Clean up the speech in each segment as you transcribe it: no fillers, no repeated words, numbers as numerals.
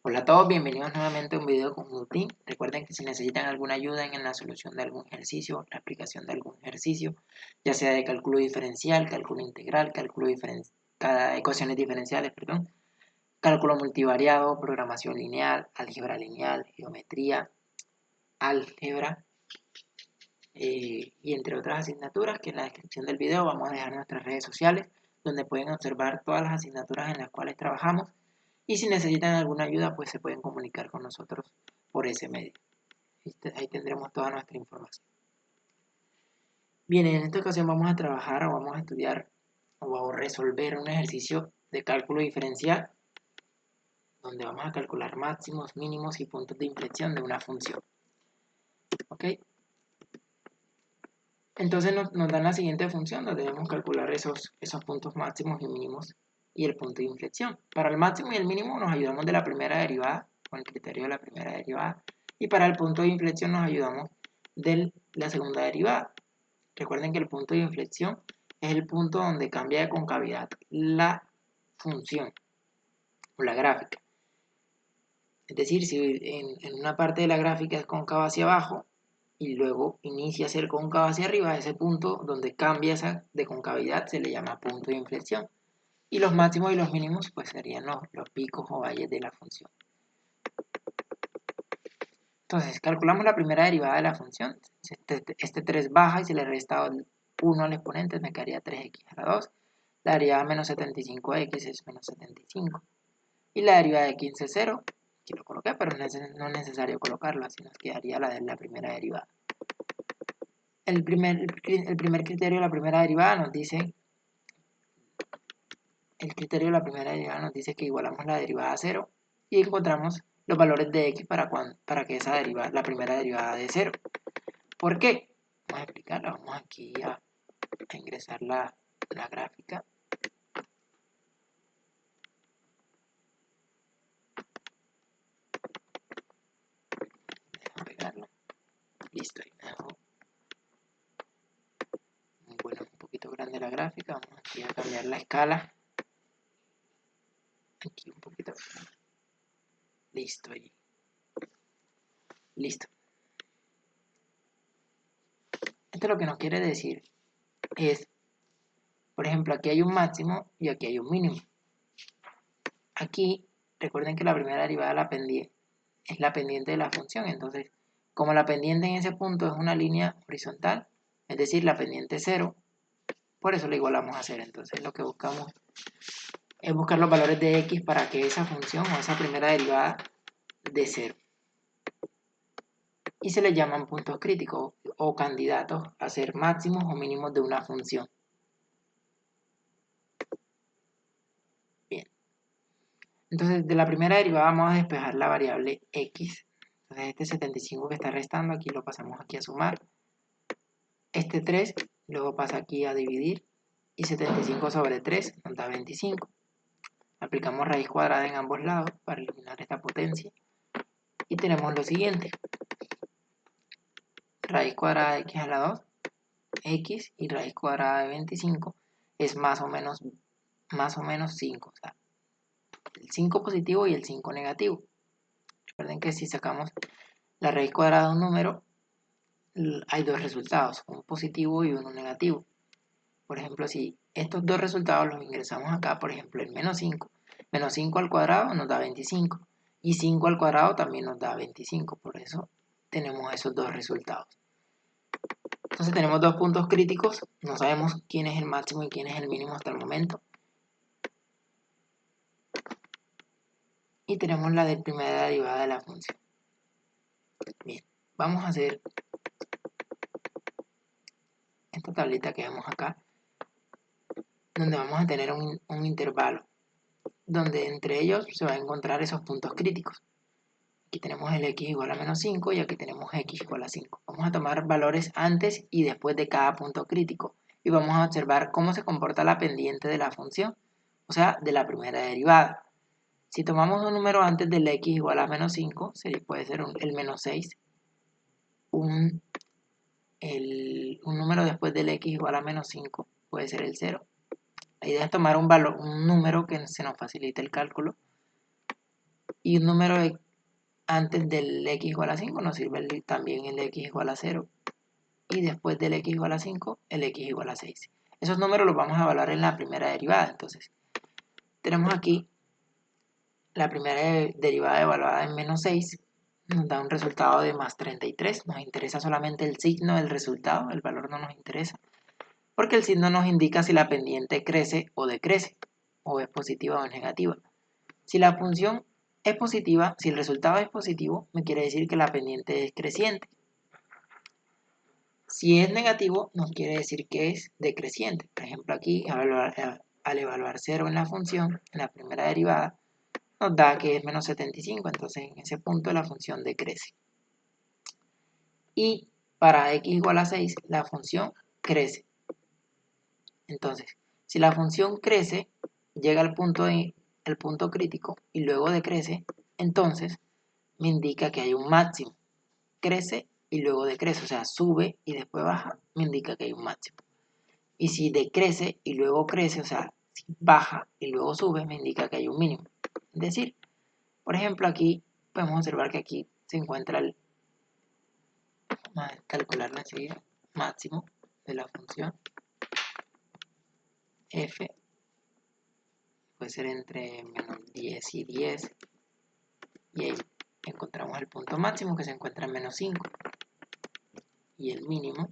Hola a todos, bienvenidos nuevamente a un video con Nutin. Recuerden que si necesitan alguna ayuda en la solución de algún ejercicio, la aplicación de algún ejercicio, ya sea de cálculo diferencial, cálculo integral, ecuaciones diferenciales, cálculo multivariado, programación lineal, álgebra lineal, geometría, álgebra y entre otras asignaturas que en la descripción del video vamos a dejar nuestras redes sociales donde pueden observar todas las asignaturas en las cuales trabajamos. Y si necesitan alguna ayuda, pues se pueden comunicar con nosotros por ese medio. Ahí tendremos toda nuestra información. Bien, en esta ocasión vamos a trabajar o vamos a estudiar o a resolver un ejercicio de cálculo diferencial donde vamos a calcular máximos, mínimos y puntos de inflexión de una función. ¿Ok? Entonces nos dan la siguiente función donde debemos calcular esos puntos máximos y mínimos y el punto de inflexión. Para el máximo y el mínimo nos ayudamos de la primera derivada, con el criterio de la primera derivada, y para el punto de inflexión nos ayudamos de la segunda derivada. Recuerden que el punto de inflexión es el punto donde cambia de concavidad la función o la gráfica. Es decir, si en una parte de la gráfica es cóncava hacia abajo, y luego inicia a ser cóncava hacia arriba, ese punto donde cambia esa de concavidad se le llama punto de inflexión. Y los máximos y los mínimos pues serían los picos o valles de la función. Entonces, calculamos la primera derivada de la función. Este 3 baja y se le resta 1 al exponente, me quedaría 3x a la 2. La derivada de menos 75x es menos 75. Y la derivada de 15 es 0. Aquí lo coloqué, pero no es necesario colocarlo, así nos quedaría la de la primera derivada. El primer criterio de la primera derivada nos dice que igualamos la derivada a 0 y encontramos los valores de x para que la primera derivada de 0. ¿Por qué? Vamos a explicarlo. Vamos aquí a ingresar la gráfica. Déjame pegarlo. Listo. Ahí me dejo. Bueno, un poquito grande la gráfica. Vamos aquí a cambiar la escala. Aquí un poquito. Listo. Ahí. Listo. Esto lo que nos quiere decir es, por ejemplo, aquí hay un máximo y aquí hay un mínimo. Aquí, recuerden que la primera derivada es la pendiente de la función. Entonces, como la pendiente en ese punto es una línea horizontal, es decir, la pendiente es 0, por eso la igualamos a 0. Entonces, lo que buscamos es buscar los valores de x para que esa función o esa primera derivada de 0. Y se le llaman puntos críticos o candidatos a ser máximos o mínimos de una función. Bien. Entonces, de la primera derivada vamos a despejar la variable x. Entonces, este 75 que está restando, aquí lo pasamos aquí a sumar. Este 3 luego pasa aquí a dividir. Y 75 sobre 3 nos da 25. Aplicamos raíz cuadrada en ambos lados para eliminar esta potencia. Y tenemos lo siguiente. Raíz cuadrada de x a la 2, x, y raíz cuadrada de 25 es más o menos 5. O sea, el 5 positivo y el 5 negativo. Recuerden que si sacamos la raíz cuadrada de un número, hay dos resultados, un positivo y uno negativo. Por ejemplo, si estos dos resultados los ingresamos acá, por ejemplo, el menos 5 al cuadrado nos da 25, y 5 al cuadrado también nos da 25, por eso tenemos esos dos resultados. Entonces tenemos dos puntos críticos, no sabemos quién es el máximo y quién es el mínimo hasta el momento. Y tenemos la de primera derivada de la función. Bien, vamos a hacer esta tablita que vemos acá, donde vamos a tener un intervalo, donde entre ellos se van a encontrar esos puntos críticos. Aquí tenemos el x igual a menos 5 y aquí tenemos x igual a 5. Vamos a tomar valores antes y después de cada punto crítico y vamos a observar cómo se comporta la pendiente de la función, o sea, de la primera derivada. Si tomamos un número antes del x igual a menos 5, puede ser el menos 6. Un número después del x igual a menos 5 puede ser el 0. La idea es tomar un número que se nos facilite el cálculo. Y un número antes del x igual a 5 nos sirve también el x igual a 0. Y después del x igual a 5, el x igual a 6. Esos números los vamos a evaluar en la primera derivada. Entonces, tenemos aquí la primera derivada evaluada en menos 6. Nos da un resultado de más 33. Nos interesa solamente el signo del resultado. El valor no nos interesa. Porque el signo nos indica si la pendiente crece o decrece. O es positiva o es negativa. Si la función es positiva, si el resultado es positivo, me quiere decir que la pendiente es creciente. Si es negativo, nos quiere decir que es decreciente. Por ejemplo, aquí, al evaluar 0 en la función, en la primera derivada, nos da que es menos 75. Entonces, en ese punto la función decrece. Y para x igual a 6, la función crece. Entonces, si la función crece, llega al punto crítico y luego decrece, entonces me indica que hay un máximo. Crece y luego decrece, o sea, sube y después baja, me indica que hay un máximo. Y si decrece y luego crece, o sea, si baja y luego sube, me indica que hay un mínimo. Es decir, por ejemplo, aquí podemos observar que aquí se encuentra el, vamos a calcular enseguida, máximo de la función f, puede ser entre menos 10 y 10, y ahí encontramos el punto máximo que se encuentra en menos 5, y el mínimo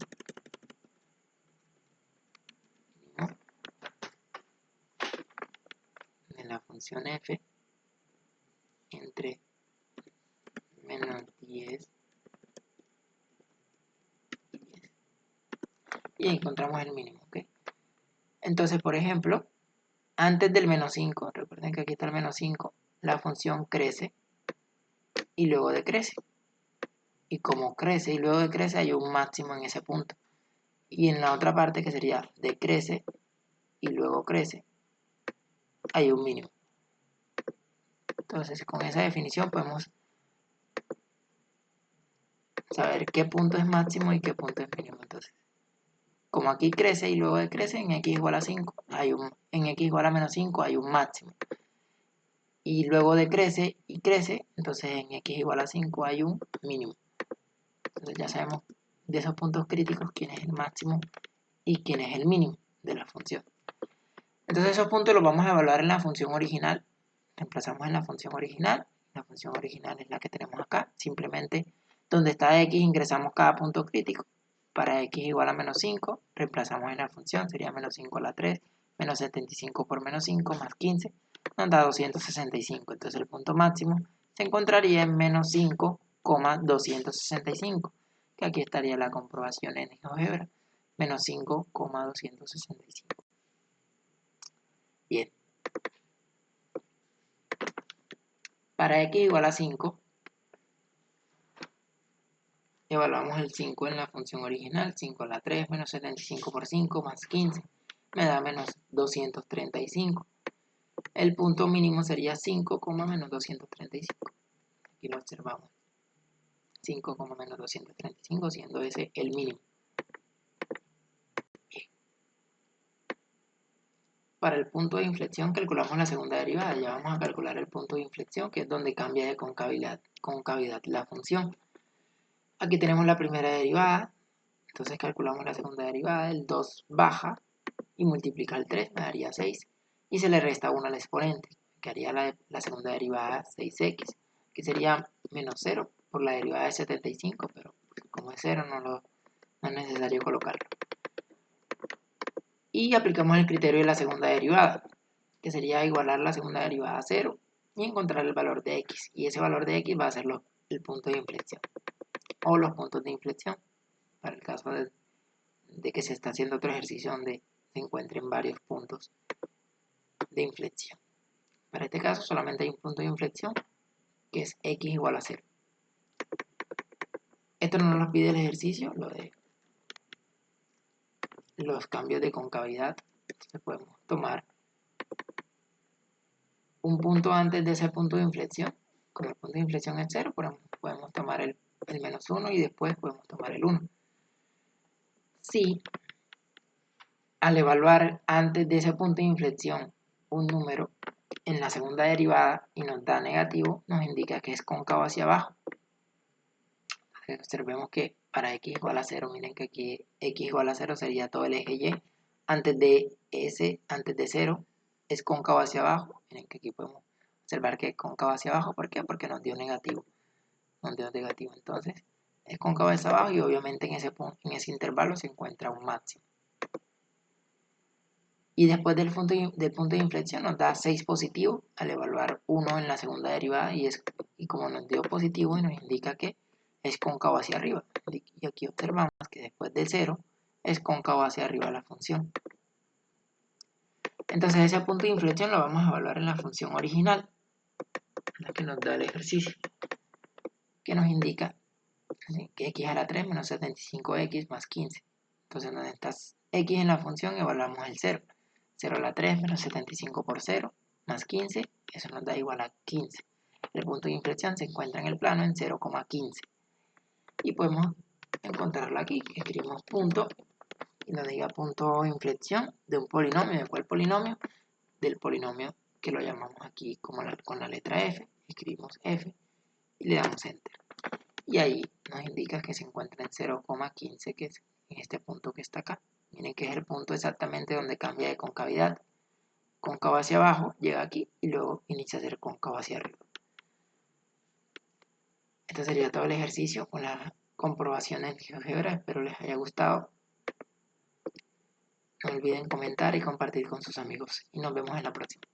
de la función f entre menos 10 y 10. Y ahí encontramos el mínimo, ¿ok? Entonces, por ejemplo, antes del menos 5, recuerden que aquí está el menos 5, la función crece y luego decrece. Y como crece y luego decrece, hay un máximo en ese punto. Y en la otra parte, que sería decrece y luego crece, hay un mínimo. Entonces, con esa definición podemos saber qué punto es máximo y qué punto es mínimo. Entonces, como aquí crece y luego decrece, en x igual a 5, en x igual a menos 5 hay un máximo. Y luego decrece y crece, entonces en x igual a 5 hay un mínimo. Entonces ya sabemos de esos puntos críticos quién es el máximo y quién es el mínimo de la función. Entonces esos puntos los vamos a evaluar en la función original. Reemplazamos en la función original. La función original es la que tenemos acá. Simplemente donde está x ingresamos cada punto crítico. Para x igual a menos 5, reemplazamos en la función. Sería menos 5 a la 3, menos 75 por menos 5 más 15. Nos da 265. Entonces el punto máximo se encontraría en menos 5,265. Que aquí estaría la comprobación en GeoGebra. Menos 5,265. Bien. Para x igual a 5, evaluamos el 5 en la función original. 5 a la 3 menos 75 por 5 más 15 me da menos 235. El punto mínimo sería 5, menos 235. Aquí lo observamos. 5, menos 235 siendo ese el mínimo. Para el punto de inflexión calculamos la segunda derivada. Ya vamos a calcular el punto de inflexión, que es donde cambia de concavidad la función. Aquí tenemos la primera derivada. Entonces calculamos la segunda derivada. El 2 baja y multiplica el 3, me daría 6. Y se le resta 1 al exponente, que haría la segunda derivada 6x, que sería menos 0 por la derivada de 75, pero como es 0 no es necesario colocarlo. Y aplicamos el criterio de la segunda derivada, que sería igualar la segunda derivada a 0 y encontrar el valor de x. Y ese valor de x va a ser el punto de inflexión, o los puntos de inflexión, para el caso de que se está haciendo otro ejercicio donde se encuentren varios puntos de inflexión. Para este caso solamente hay un punto de inflexión, que es x igual a 0. Esto no nos pide el ejercicio, lo de los cambios de concavidad. Entonces podemos tomar un punto antes de ese punto de inflexión. Como el punto de inflexión es 0, podemos tomar el menos 1 y después podemos tomar el 1. Si al evaluar antes de ese punto de inflexión un número en la segunda derivada y nos da negativo, nos indica que es cóncavo hacia abajo. Entonces, observemos que para x igual a 0, miren que aquí x igual a 0 sería todo el eje y. Antes de 0, es cóncavo hacia abajo. Miren que aquí podemos observar que es cóncavo hacia abajo. ¿Por qué? Porque nos dio negativo. Entonces, es cóncavo hacia abajo y obviamente en ese intervalo se encuentra un máximo. Y después del punto de inflexión nos da 6 positivo al evaluar 1 en la segunda derivada y como nos dio positivo y nos indica que es cóncavo hacia arriba. Y aquí observamos que después del 0 es cóncavo hacia arriba la función. Entonces ese punto de inflexión lo vamos a evaluar en la función original, la que nos da el ejercicio, que nos indica que x a la 3 menos 75x más 15. Entonces donde está x en la función evaluamos el 0. 0 a la 3 menos 75 por 0 más 15, eso nos da igual a 15. El punto de inflexión se encuentra en el plano en 0,15. Y podemos encontrarlo aquí. Escribimos punto y nos diga punto de inflexión de un polinomio. ¿De cuál polinomio? Del polinomio que lo llamamos aquí con la letra f. Escribimos f y le damos enter. Y ahí nos indica que se encuentra en 0,15, que es en este punto que está acá. Miren que es el punto exactamente donde cambia de concavidad. Cóncavo hacia abajo, llega aquí y luego inicia a ser cóncavo hacia arriba. Este sería todo el ejercicio con la comprobación en GeoGebra. Espero les haya gustado. No olviden comentar y compartir con sus amigos. Y nos vemos en la próxima.